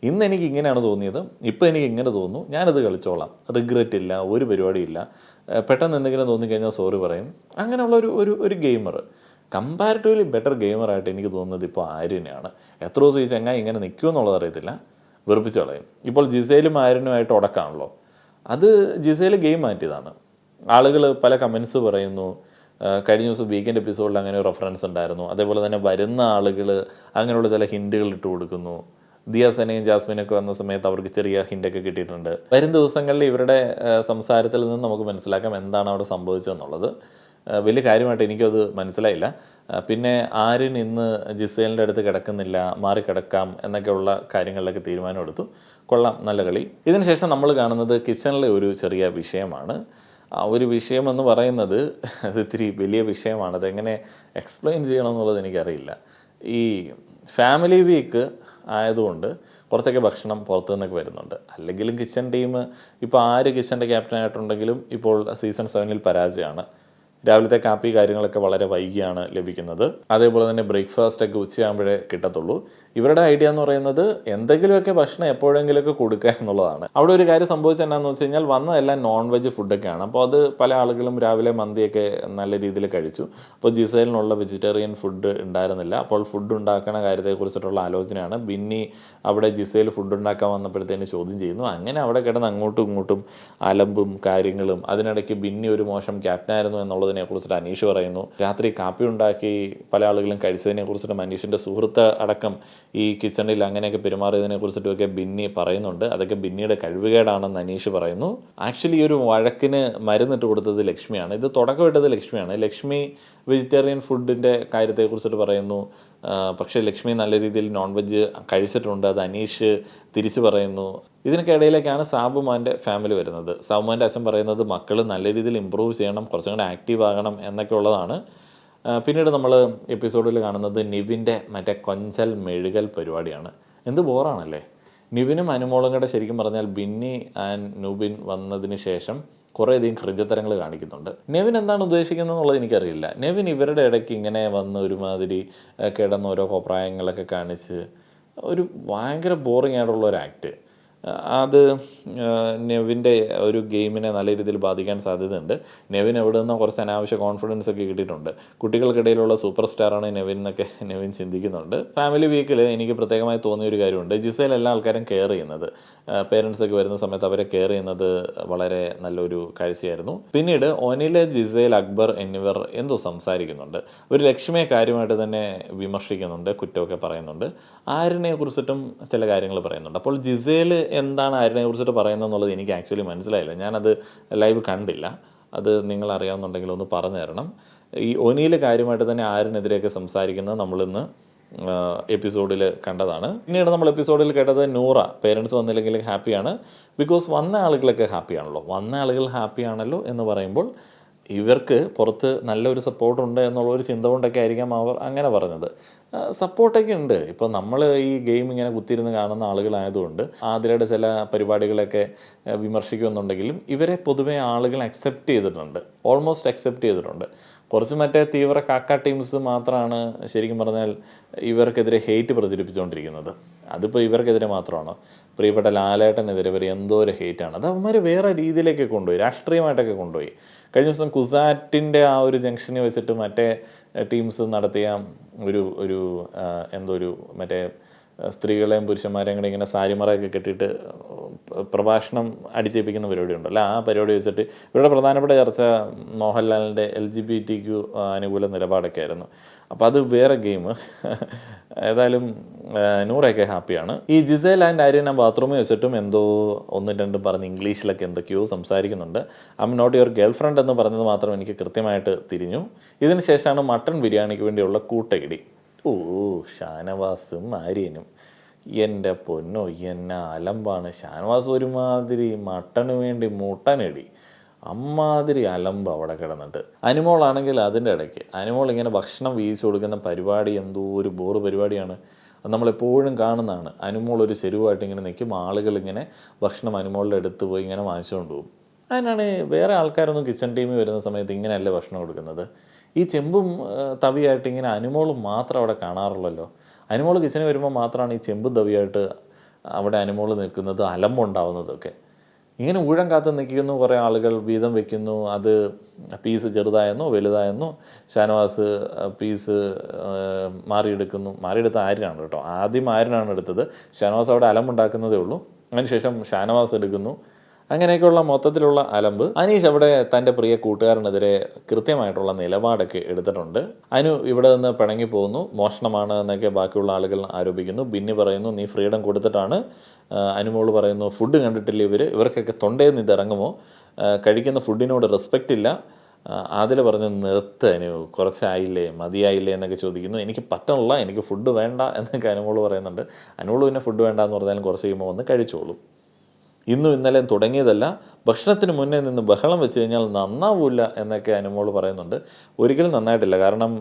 ഇന്ന് എനിക്ക് ഇങ്ങനെയാണ് തോന്നിയത്, ഇപ്പോൾ എനിക്ക് ഇങ്ങനെ തോന്നുന്നു, ഞാനത് കളിച്ചോളാം, റിഗ്രറ്റ് ഇല്ല, ഒരു പരിപാടിയില്ല. പെട്ടെന്ന് എന്തെങ്കിലും തോന്നിക്കഴിഞ്ഞാൽ സോറി പറയും. അങ്ങനെയുള്ള ഒരു ഗെയിമർ. കമ്പാരിറ്റീവ്ലി ബെറ്റർ ഗെയിമറായിട്ട് എനിക്ക് തോന്നുന്നത് ഇപ്പോൾ ആര്യനെയാണ്. എത്ര ദിവസം ഈ ചങ്ങായി ഇങ്ങനെ നിൽക്കുമെന്നുള്ളത് അറിയത്തില്ല, വെറുപ്പിച്ച് കളയും. ഇപ്പോൾ ജിസേലും ആര്യനുമായിട്ട് ഉടക്കാണല്ലോ. അത് ജിസേൽ ഗെയിം മാറ്റിയതാണ്. ആളുകൾ പല കമൻസ് പറയുന്നു. കഴിഞ്ഞ ദിവസം വീക്കെൻഡ് എപ്പിസോഡിൽ അങ്ങനെ ഒരു റെഫറൻസ് ഉണ്ടായിരുന്നു. അതേപോലെ തന്നെ വരുന്ന ആളുകൾ അങ്ങനെയുള്ള ചില ഹിൻറ്റുകൾ ഇട്ട് കൊടുക്കുന്നു. ദിയാസനയും ജാസ്മിനൊക്കെ വന്ന സമയത്ത് അവർക്ക് ചെറിയ ഹിൻ്റൊക്കെ കിട്ടിയിട്ടുണ്ട്. വരും ദിവസങ്ങളിൽ ഇവരുടെ സംസാരത്തിൽ നിന്ന് നമുക്ക് മനസ്സിലാക്കാം എന്താണ് അവിടെ സംഭവിച്ചതെന്നുള്ളത്. വലിയ കാര്യമായിട്ട് എനിക്കത് മനസ്സിലായില്ല. പിന്നെ ആര്യൻ ഇന്ന് ജിസേലിൻ്റെ അടുത്ത് കിടക്കുന്നില്ല, മാറി കിടക്കാം എന്നൊക്കെയുള്ള കാര്യങ്ങളിലൊക്കെ തീരുമാനമെടുത്തു. കൊള്ളാം, നല്ല കളി. ഇതിനുശേഷം നമ്മൾ കാണുന്നത് കിച്ചണിലെ ഒരു ചെറിയ വിഷയമാണ്. ആ ഒരു വിഷയം എന്ന് പറയുന്നത് അത് ഇത്തിരി വലിയ വിഷയമാണ്. അതെങ്ങനെ എക്സ്പ്ലെയിൻ ചെയ്യണമെന്നുള്ളത് എനിക്കറിയില്ല. ഈ ഫാമിലി വീക്ക് ആയതുകൊണ്ട് കുറച്ചൊക്കെ ഭക്ഷണം പുറത്തു നിന്നൊക്കെ വരുന്നുണ്ട്. അല്ലെങ്കിലും കിച്ചൺ ടീം ഇപ്പോൾ ആര് കിച്ചൻ്റെ ക്യാപ്റ്റനായിട്ടുണ്ടെങ്കിലും ഇപ്പോൾ സീസൺ 7 പരാജയമാണ്. രാവിലത്തെ കാപ്പി കാര്യങ്ങളൊക്കെ വളരെ വൈകിയാണ് ലഭിക്കുന്നത്. അതേപോലെ തന്നെ ബ്രേക്ക്ഫാസ്റ്റൊക്കെ ഉച്ചയാകുമ്പോഴേ കിട്ടത്തുള്ളൂ. ഇവരുടെ ഐഡിയ എന്ന് പറയുന്നത് എന്തെങ്കിലുമൊക്കെ ഭക്ഷണം എപ്പോഴെങ്കിലുമൊക്കെ കൊടുക്കുക എന്നുള്ളതാണ്. അവിടെ ഒരു കാര്യം സംഭവിച്ചത് എന്താണെന്ന് വെച്ച് കഴിഞ്ഞാൽ വന്നതെല്ലാം നോൺ വെജ് ഫുഡൊക്കെയാണ്. അപ്പോൾ അത് പല ആളുകളും രാവിലെ മന്തിയൊക്കെ നല്ല രീതിയിൽ കഴിച്ചു. അപ്പോൾ ജിസേലിനുള്ള വെജിറ്റേറിയൻ ഫുഡ് ഉണ്ടായിരുന്നില്ല. അപ്പോൾ ഫുഡ് ഉണ്ടാക്കുന്ന കാര്യത്തെക്കുറിച്ചിട്ടുള്ള ആലോചനയാണ്. ബിന്നി അവിടെ ജിസേൽ ഫുഡ് ഉണ്ടാക്കാൻ വന്നപ്പോഴത്തേന് ചോദ്യം ചെയ്യുന്നു. അങ്ങനെ അവിടെ കിടന്ന് അങ്ങോട്ടും ഇങ്ങോട്ടും അലമ്പും കാര്യങ്ങളും. അതിനിടയ്ക്ക് ബിന്നി ഒരു മോശം ക്യാപ്റ്റനായിരുന്നു എന്നുള്ളതിനെ കുറിച്ചിട്ട് അനീഷ് പറയുന്നു. രാത്രി കാപ്പി ഉണ്ടാക്കി പല ആളുകളും കഴിച്ചതിനെ കുറിച്ചിട്ടും അനീഷിൻ്റെ സുഹൃത്ത് അടക്കം ഈ കിച്ചണിൽ അങ്ങനെയൊക്കെ പെരുമാറിയതിനെ കുറിച്ചിട്ടുമൊക്കെ ബിന്നി പറയുന്നുണ്ട്. അതൊക്കെ ബിന്നിയുടെ കഴിവുകേടാണെന്ന് അനീഷ് പറയുന്നു. ആക്ച്വലി ഈ ഒരു വഴക്കിന് മരുന്നിട്ട് കൊടുത്തത് ലക്ഷ്മിയാണ്. ഇത് തുടക്കമിട്ടത് ലക്ഷ്മിയാണ്. ലക്ഷ്മി വെജിറ്റേറിയൻ ഫുഡിൻ്റെ കാര്യത്തെക്കുറിച്ചിട്ട് പറയുന്നു. പക്ഷേ ലക്ഷ്മി നല്ല രീതിയിൽ നോൺ വെജ് കഴിച്ചിട്ടുണ്ട്. അത് അനീഷ് തിരിച്ചു പറയുന്നു. ഇതിനൊക്കെ ഇടയിലേക്കാണ് സാബുമാൻ്റെ ഫാമിലി വരുന്നത്. സാബുമാൻ്റെ അച്ഛൻ പറയുന്നത് മക്കൾ നല്ല രീതിയിൽ ഇമ്പ്രൂവ് ചെയ്യണം, കുറച്ചും കൂടെ ആക്റ്റീവ് ആകണം എന്നൊക്കെ ഉള്ളതാണ്. പിന്നീട് നമ്മൾ എപ്പിസോഡിൽ കാണുന്നത് നിവിൻ്റെ മറ്റേ കൊഞ്ചൽ മെഴുകൽ പരിപാടിയാണ്. എന്ത് ബോറാണല്ലേ. നിവിനും അനുമോളും കൂടെ ശരിക്കും പറഞ്ഞാൽ ബിന്നി ആൻഡ് നുബിൻ വന്നതിന് ശേഷം കുറേയധികം കൃത്യത്തരങ്ങൾ കാണിക്കുന്നുണ്ട്. നെവിൻ എന്താണ് ഉദ്ദേശിക്കുന്നത് എന്നുള്ളത് എനിക്കറിയില്ല. നെവിൻ ഇവരുടെ ഇടയ്ക്ക് ഇങ്ങനെ വന്ന് ഒരുമാതിരി കിടന്ന് ഓരോ കോപ്രായങ്ങളൊക്കെ കാണിച്ച് ഒരു ഭയങ്കര ബോറിംഗ് ആയിട്ടുള്ള ഒരു ആക്ട്. അത് നെവിൻ്റെ ഒരു ഗെയിമിനെ നല്ല രീതിയിൽ ബാധിക്കാൻ സാധ്യതയുണ്ട്. നെവിൻ എവിടെ നിന്നോ കുറച്ച് അനാവശ്യ കോൺഫിഡൻസ് ഒക്കെ കിട്ടിയിട്ടുണ്ട്. കുട്ടികൾക്കിടയിലുള്ള സൂപ്പർ സ്റ്റാറാണ് നെവിൻ എന്നൊക്കെ നെവിൻ ചിന്തിക്കുന്നുണ്ട്. ഫാമിലി വീക്കിൽ എനിക്ക് പ്രത്യേകമായി തോന്നിയൊരു കാര്യമുണ്ട്. ജിസേൽ എല്ലാ ആൾക്കാരും കെയർ ചെയ്യുന്നത്, പേരൻസൊക്കെ വരുന്ന സമയത്ത് അവരെ കെയർ ചെയ്യുന്നത് വളരെ നല്ലൊരു കാഴ്ചയായിരുന്നു. പിന്നീട് ഒനിൽ, ജിസേൽ, അക്ബർ എന്നിവർ എന്തോ സംസാരിക്കുന്നുണ്ട്. ഒരു ലക്ഷ്മിയെ കാര്യമായിട്ട് തന്നെ വിമർശിക്കുന്നുണ്ട്, കുറ്റമൊക്കെ പറയുന്നുണ്ട്. ആര്യനെ കുറിച്ചിട്ടും ചില കാര്യങ്ങൾ പറയുന്നുണ്ട്. അപ്പോൾ ജിസേൽ എന്താണ് ആര്യനെ കുറിച്ചിട്ട് പറയുന്നത് എന്നുള്ളത് എനിക്ക് ആക്ച്വലി മനസ്സിലായില്ല. ഞാനത് ലൈവ് കണ്ടില്ല. അത് നിങ്ങൾ അറിയാവുന്നുണ്ടെങ്കിൽ ഒന്ന് പറഞ്ഞു തരണം. ഈ ഒനിയിൽ കാര്യമായിട്ട് തന്നെ ആര്യനെതിരെയൊക്കെ സംസാരിക്കുന്നത് നമ്മളിന്ന് എപ്പിസോഡിൽ കണ്ടതാണ്. പിന്നീട് നമ്മൾ എപ്പിസോഡിൽ കേട്ടത് നൂറ പേരൻസ് വന്നില്ലെങ്കിൽ ഹാപ്പിയാണ്. ബിക്കോസ് വന്ന ആളുകളൊക്കെ ഹാപ്പിയാണല്ലോ. വന്ന ആളുകൾ ഹാപ്പിയാണല്ലോ എന്ന് പറയുമ്പോൾ ഇവർക്ക് പുറത്ത് നല്ലൊരു സപ്പോർട്ടുണ്ട് എന്നുള്ളൊരു ചിന്ത കൊണ്ടൊക്കെ ആയിരിക്കാം അവർ അങ്ങനെ പറഞ്ഞത്. സപ്പോർട്ടൊക്കെ ഉണ്ട്. ഇപ്പോൾ നമ്മൾ ഈ ഗെയിം ഇങ്ങനെ കുത്തിയിരുന്ന് കാണുന്ന ആളുകളായതുകൊണ്ട് ആതിരയുടെ ചില പരിപാടികളൊക്കെ വിമർശിക്കുമെന്നുണ്ടെങ്കിലും ഇവരെ പൊതുവേ ആളുകൾ അക്സെപ്റ്റ് ചെയ്തിട്ടുണ്ട്, ഓൾമോസ്റ്റ് അക്സെപ്റ്റ് ചെയ്തിട്ടുണ്ട്. കുറച്ച് മറ്റേ തീവ്ര കാക്ക ടീംസ് മാത്രമാണ് ശരിക്കും പറഞ്ഞാൽ ഇവർക്കെതിരെ ഹെയ്റ്റ് പ്രചരിപ്പിച്ചുകൊണ്ടിരിക്കുന്നത്. അതിപ്പോൾ ഇവർക്കെതിരെ മാത്രമാണോ? പ്രിയപ്പെട്ട ലാലേട്ടനെതിരെ ഇവർ എന്തോ ഒരു ഹെയ്റ്റാണ്. അത് അവന്മാർ വേറെ രീതിയിലേക്ക് കൊണ്ടുപോയി, രാഷ്ട്രീയമായിട്ടൊക്കെ കൊണ്ടുപോയി. കഴിഞ്ഞ ദിവസം കുസാറ്റിൻ്റെ ആ ഒരു ജംഗ്ഷനിൽ വെച്ചിട്ട് മറ്റേ ടീംസ് നടത്തിയ ഒരു ഒരു എന്തോ ഒരു മറ്റേ സ്ത്രീകളെയും പുരുഷന്മാരെയും കൂടെ ഇങ്ങനെ സാരിമറയൊക്കെ കെട്ടിയിട്ട് പ്രഭാഷണം അടിച്ചേൽപ്പിക്കുന്ന പരിപാടി ഉണ്ടല്ലോ. ആ പരിപാടി വെച്ചിട്ട് ഇവരുടെ പ്രധാനപ്പെട്ട ചർച്ച മോഹൻലാലിൻ്റെ LGBTQ അനുകൂല നിലപാടൊക്കെ ആയിരുന്നു. അപ്പോൾ അത് വേറെ ഗെയിം. ഏതായാലും നൂറയൊക്കെ ഹാപ്പിയാണ്. ഈ ജിസേൽ ആൻഡ് ആര്യൻ ആ ബാത്റൂമിൽ വെച്ചിട്ടും എന്തോ ഒന്നും രണ്ടും പറഞ്ഞ് ഇംഗ്ലീഷിലൊക്കെ എന്തൊക്കെയോ സംസാരിക്കുന്നുണ്ട്. I'm not your girlfriend എന്ന് പറഞ്ഞത് മാത്രം എനിക്ക് കൃത്യമായിട്ട് തിരിഞ്ഞു. ഇതിന് ശേഷമാണ് മട്ടൺ ബിരിയാണിക്ക് വേണ്ടിയുള്ള കൂട്ടയിടി. ഓ, ഷാനവാസും ആര്യനും എൻ്റെ പൊന്നോ എന്നെ അലമ്പാണ്. ഷാനവാസ് ഒരുമാതിരി മട്ടന് വേണ്ടി മുട്ടനടി, അമ്മാതിരി അലമ്പ് അവിടെ കിടന്നിട്ട്. അനുമോളാണെങ്കിൽ അതിൻ്റെ ഇടയ്ക്ക് അനുമോൾ ഇങ്ങനെ ഭക്ഷണം വീതിച്ചു കൊടുക്കുന്ന പരിപാടി എന്തോ ഒരു ബോറ് പരിപാടിയാണ്. അത് നമ്മളെപ്പോഴും കാണുന്നതാണ്. അനുമോൾ ഒരു ചെരുവായിട്ട് ഇങ്ങനെ നിൽക്കും, ആളുകളിങ്ങനെ ഭക്ഷണം അനുമോളുടെ അടുത്ത് പോയി ഇങ്ങനെ വാങ്ങിച്ചുകൊണ്ട് പോകും. അതിനാണ് വേറെ ആൾക്കാരൊന്നും കിച്ചൺ ടീമിൽ വരുന്ന സമയത്ത് ഇങ്ങനെയല്ലേ ഭക്ഷണം കൊടുക്കുന്നത്. ഈ ചെമ്പും തവിയായിട്ട് ഇങ്ങനെ അനുമോൾ മാത്രം അവിടെ കാണാറുള്ളല്ലോ. അനുമോൾ കിച്ചണിൽ വരുമ്പോൾ മാത്രമാണ് ഈ ചെമ്പും തവിയായിട്ട് അവിടെ അനുമോൾ നിൽക്കുന്നത്, അലമ്പുണ്ടാവുന്നതൊക്കെ. ഇങ്ങനെ ഊഴം കാത്ത് നിൽക്കുന്നു, കുറേ ആളുകൾ വീതം വെക്കുന്നു. അത് പീസ് ചെറുതായെന്നോ വലുതായെന്നോ ഷാനവാസ് പീസ് മാറിയെടുത്ത ആര്യനാണ് കേട്ടോ. ആദ്യം ആര്യനാണ് എടുത്തത്. ഷാനവാസ് അവിടെ അലമ്പുണ്ടാക്കുന്നതേ ഉള്ളൂ. അതിനുശേഷം ഷാനവാസ് എടുക്കുന്നു. അങ്ങനെയൊക്കെയുള്ള മൊത്തത്തിലുള്ള അലമ്പ്. അനീഷ് അവിടെ തൻ്റെ പ്രിയ കൂട്ടുകാരനെതിരെ കൃത്യമായിട്ടുള്ള നിലപാടൊക്കെ എടുത്തിട്ടുണ്ട്. അനു ഇവിടെ നിന്ന് പിണങ്ങി പോകുന്നു, മോഷണമാണ് എന്നൊക്കെ ബാക്കിയുള്ള ആളുകൾ ആരോപിക്കുന്നു. ബിന്നി പറയുന്നു നീ ഫ്രീഡം കൊടുത്തിട്ടാണ്. അനുമോള് പറയുന്നു ഫുഡ് കണ്ടിട്ടില്ല ഇവർക്കൊക്കെ തൊണ്ടയിൽ നിന്ന് ഇതിറങ്ങുമോ, കഴിക്കുന്ന ഫുഡിനോട് റെസ്പെക്റ്റ് ഇല്ല. അതിൽ പറഞ്ഞ് നിർത്ത് അനു, കുറച്ചായില്ലേ, മതിയായില്ലേ എന്നൊക്കെ ചോദിക്കുന്നു. എനിക്ക് പറ്റണില്ല, എനിക്ക് ഫുഡ് വേണ്ട എന്നൊക്കെ അനുമോള് പറയുന്നുണ്ട്. അനുമോള് പിന്നെ ഫുഡ് വേണ്ട എന്ന് പറഞ്ഞാലും കുറച്ച് കഴിയുമ്പോൾ വന്ന് കഴിച്ചോളും. ഇന്നും ഇന്നലെയും തുടങ്ങിയതല്ല, ഭക്ഷണത്തിന് മുന്നേ നിന്ന് ബഹളം വെച്ച് കഴിഞ്ഞാൽ നന്നാവില്ല എന്നൊക്കെ അനുമോള് പറയുന്നുണ്ട്. ഒരിക്കലും നന്നായിട്ടില്ല. കാരണം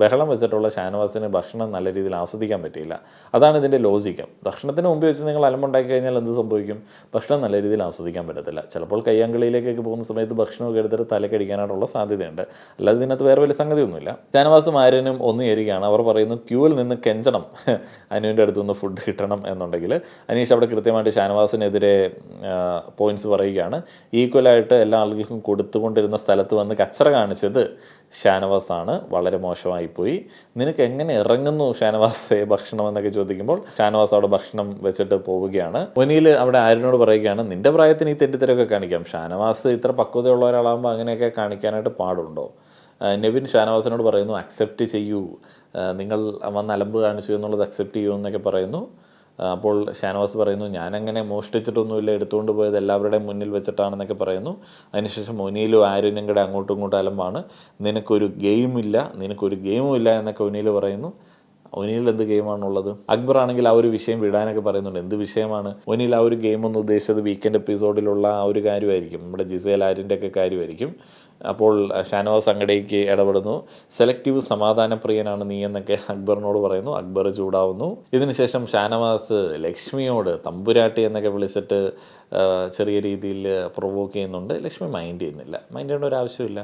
ബഹളം വെച്ചിട്ടുള്ള ഷാനവാസിന് ഭക്ഷണം നല്ല രീതിയിൽ ആസ്വദിക്കാൻ പറ്റിയില്ല. അതാണ് ഇതിൻ്റെ ലോജിക്ക്. ഭക്ഷണത്തിന് മുമ്പ് വെച്ച് നിങ്ങൾ അലമ്പുണ്ടാക്കി കഴിഞ്ഞാൽ എന്ത് സംഭവിക്കും? ഭക്ഷണം നല്ല രീതിയിൽ ആസ്വദിക്കാൻ പറ്റത്തില്ല. ചിലപ്പോൾ കയ്യാങ്കളിയിലേക്കൊക്കെ പോകുന്ന സമയത്ത് ഭക്ഷണമൊക്കെ എടുത്തിട്ട് തലക്കടിക്കാനായിട്ടുള്ള സാധ്യതയുണ്ട്. അല്ലാതെ ഇതിനകത്ത് വേറെ വലിയ സംഗതിയൊന്നുമില്ല. ഷാനവാസും ആര്യനും ഒന്നു ചേരുകയാണ്. അവർ പറയുന്നു ക്യൂവിൽ നിന്ന് കെഞ്ചണം, അനുവിൻ്റെ അടുത്തുനിന്ന് ഫുഡ് കിട്ടണം എന്നുണ്ടെങ്കിൽ. അനീഷ് അവിടെ കൃത്യമായിട്ട് ഷാനവാസിനെതിരെ പോയിന്റ്സ് പറയുകയാണ്. ഈക്വലായിട്ട് എല്ലാ ആളുകൾക്കും കൊടുത്തുകൊണ്ടിരുന്ന സ്ഥലത്ത് വന്ന് കച്ചറ കാണിച്ചത് ഷാനവാസാണ്, വളരെ മോശമായിപ്പോയി. നിനക്ക് എങ്ങനെ ഇറങ്ങുന്നു ഷാനവാസെ ഭക്ഷണം എന്നൊക്കെ ചോദിക്കുമ്പോൾ ഷാനവാസ് അവിടെ ഭക്ഷണം വെച്ചിട്ട് പോവുകയാണ്. ഒനിയിൽ അവിടെ ആര്യനോട് പറയുകയാണ് നിന്റെ പ്രായത്തിന് ഈ തെറ്റിത്തരൊക്കെ കാണിക്കാം, ഷാനവാസ് ഇത്ര പക്വതയുള്ള ഒരാളാകുമ്പോൾ അങ്ങനെയൊക്കെ കാണിക്കാനായിട്ട് പാടുണ്ടോ? നെവിൻ ഷാനവാസിനോട് പറയുന്നു അക്സെപ്റ്റ് ചെയ്യൂ, നിങ്ങൾ വന്ന് അലമ്പ് കാണിച്ചു എന്നുള്ളത് അക്സെപ്റ്റ് ചെയ്യൂ എന്നൊക്കെ പറയുന്നു. അപ്പോൾ ഷാനവാസ് പറയുന്നു ഞാനങ്ങനെ മോഷ്ടിച്ചിട്ടൊന്നുമില്ല, എടുത്തുകൊണ്ട് പോയത് എല്ലാവരുടെയും മുന്നിൽ വെച്ചിട്ടാണെന്നൊക്കെ പറയുന്നു. അതിനുശേഷം ഒനിയിലും ആര്യനും കൂടെ അങ്ങോട്ടും ഇങ്ങോട്ടും അലമ്പാണ്. നിനക്കൊരു ഗെയിമും ഇല്ല എന്നൊക്കെ ഒനിയിൽ പറയുന്നു. ഒനിയിൽ എന്ത് ഗെയിമാണുള്ളത്? അക്ബർ ആണെങ്കിൽ ആ ഒരു വിഷയം വിടാനൊക്കെ പറയുന്നുണ്ട്. എന്ത് വിഷയമാണ്? ഒനിയിൽ ആ ഒരു ഗെയിം എന്ന് ഉദ്ദേശിച്ചത് വീക്കെൻഡ് എപ്പിസോഡിലുള്ള ആ ഒരു കാര്യമായിരിക്കും, നമ്മുടെ ജിസേൽ ആര്യൻ്റെ ഒക്കെ കാര്യമായിരിക്കും. അപ്പോൾ ഷാനവാസ് അങ്ങടേക്ക് ഇടപെടുന്നു. സെലക്റ്റീവ് സമാധാനപ്രിയനാണ് നീ എന്നൊക്കെ അക്ബറിനോട് പറയുന്നു. അക്ബർ ചൂടാവുന്നു. ഇതിനുശേഷം ഷാനവാസ് ലക്ഷ്മിയോട് തമ്പുരാട്ടി എന്നൊക്കെ വിളിച്ചിട്ട് ചെറിയ രീതിയിൽ പ്രൊവോക്ക് ചെയ്യുന്നുണ്ട്. ലക്ഷ്മി മൈൻഡ് ചെയ്യുന്നില്ല. മൈൻഡ് ചെയ്യേണ്ട ഒരു ആവശ്യമില്ല.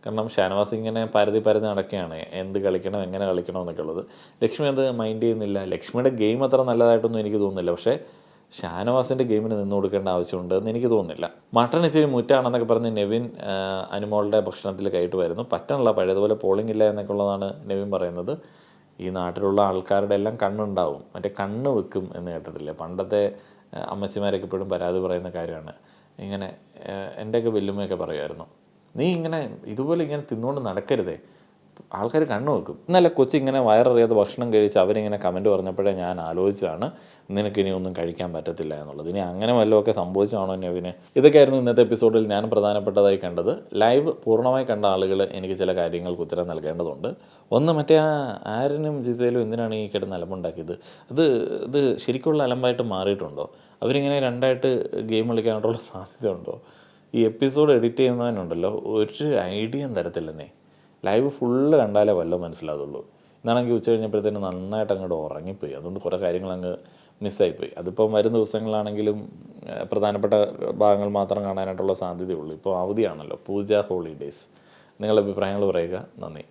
കാരണം ഷാനവാസ് ഇങ്ങനെ പരതി നടക്കുകയാണ്, എന്ത് കളിക്കണം എങ്ങനെ കളിക്കണം എന്നൊക്കെ ഉള്ളത്. ലക്ഷ്മി അത് മൈൻഡ് ചെയ്യുന്നില്ല. ലക്ഷ്മിയുടെ ഗെയിം അത്ര നല്ലതായിട്ടൊന്നും എനിക്ക് തോന്നുന്നില്ല. പക്ഷേ ഷാനവാസിൻ്റെ ഗെയിമിന് നിന്ന് കൊടുക്കേണ്ട ആവശ്യമുണ്ടെന്ന് എനിക്ക് തോന്നുന്നില്ല. മട്ടൺ ഇച്ചിരി മുറ്റാണെന്നൊക്കെ പറഞ്ഞ് നെവിൻ അനുമോളുടെ ഭക്ഷണത്തിൽ കയറ്റ് വരുന്നു. പറ്റണില്ല, പഴയതുപോലെ പോളിംഗ് ഇല്ല എന്നൊക്കെ ഉള്ളതാണ് നെവിൻ പറയുന്നത്. ഈ നാട്ടിലുള്ള ആൾക്കാരുടെ എല്ലാം കണ്ണുണ്ടാവും, മറ്റേ കണ്ണ് വെക്കും എന്ന് കേട്ടിട്ടില്ലേ? പണ്ടത്തെ അമ്മച്ചിമാരൊക്കെ ഇപ്പോഴും പരാതി പറയുന്ന കാര്യമാണ്. ഇങ്ങനെ എൻ്റെയൊക്കെ വല്യമ്മയൊക്കെ പറയുമായിരുന്നു, നീ ഇങ്ങനെ ഇതുപോലെ ഇങ്ങനെ തിന്നുകൊണ്ട് നടക്കരുതേ, ആൾക്കാർ കണ്ണു വെക്കും. ഇന്നലെ കൊച്ചി ഇങ്ങനെ വയററിയാതെ ഭക്ഷണം കഴിച്ച് അവരിങ്ങനെ കമൻറ്റ് പറഞ്ഞപ്പോഴേ ഞാൻ ആലോചിച്ചാണ് നിനക്കിനി ഒന്നും കഴിക്കാൻ പറ്റത്തില്ല എന്നുള്ളത്. ഇനി അങ്ങനെ വല്ലതൊക്കെ സംഭവിച്ചാണോ നെവിന്? ഇതൊക്കെയായിരുന്നു ഇന്നത്തെ എപ്പിസോഡിൽ ഞാൻ പ്രധാനപ്പെട്ടതായി കണ്ടത്. ലൈവ് പൂർണ്ണമായി കണ്ട ആളുകൾ എനിക്ക് ചില കാര്യങ്ങൾക്ക് ഉത്തരം നൽകേണ്ടതുണ്ട്. ഒന്ന്, മറ്റേ ആ ആര്യനും ജിസയിലും എന്തിനാണ് ഈ കിടന്ന് അലമ്പുണ്ടാക്കിയത്? ഇത് ശരിക്കുള്ള അലമ്പായിട്ട് മാറിയിട്ടുണ്ടോ? അവരിങ്ങനെ രണ്ടായിട്ട് ഗെയിം കളിക്കാനായിട്ടുള്ള സാധ്യത ഉണ്ടോ? ഈ എപ്പിസോഡ് എഡിറ്റ് ചെയ്യുന്നതിനുണ്ടല്ലോ ഒരു ഐഡിയയും തരത്തില്ലെന്നേ. ലൈവ് ഫുള്ള് കണ്ടാലേ വല്ലതും മനസ്സിലാവുള്ളൂ. ഇന്നാണെങ്കിൽ ഉച്ച കഴിഞ്ഞപ്പോഴത്തേന് നന്നായിട്ട് അങ്ങോട്ട് ഉറങ്ങിപ്പോയി. അതുകൊണ്ട് കുറേ കാര്യങ്ങൾ അങ്ങ് മിസ്സായിപ്പോയി. അതിപ്പം വരും ദിവസങ്ങളാണെങ്കിലും പ്രധാനപ്പെട്ട ഭാഗങ്ങൾ മാത്രം കാണാനായിട്ടുള്ള സാധ്യതയുള്ളൂ. ഇപ്പോൾ അവധിയാണല്ലോ, പൂജ ഹോളിഡേയ്സ്. നിങ്ങളുടെ അഭിപ്രായങ്ങൾ പറയുക. നന്ദി.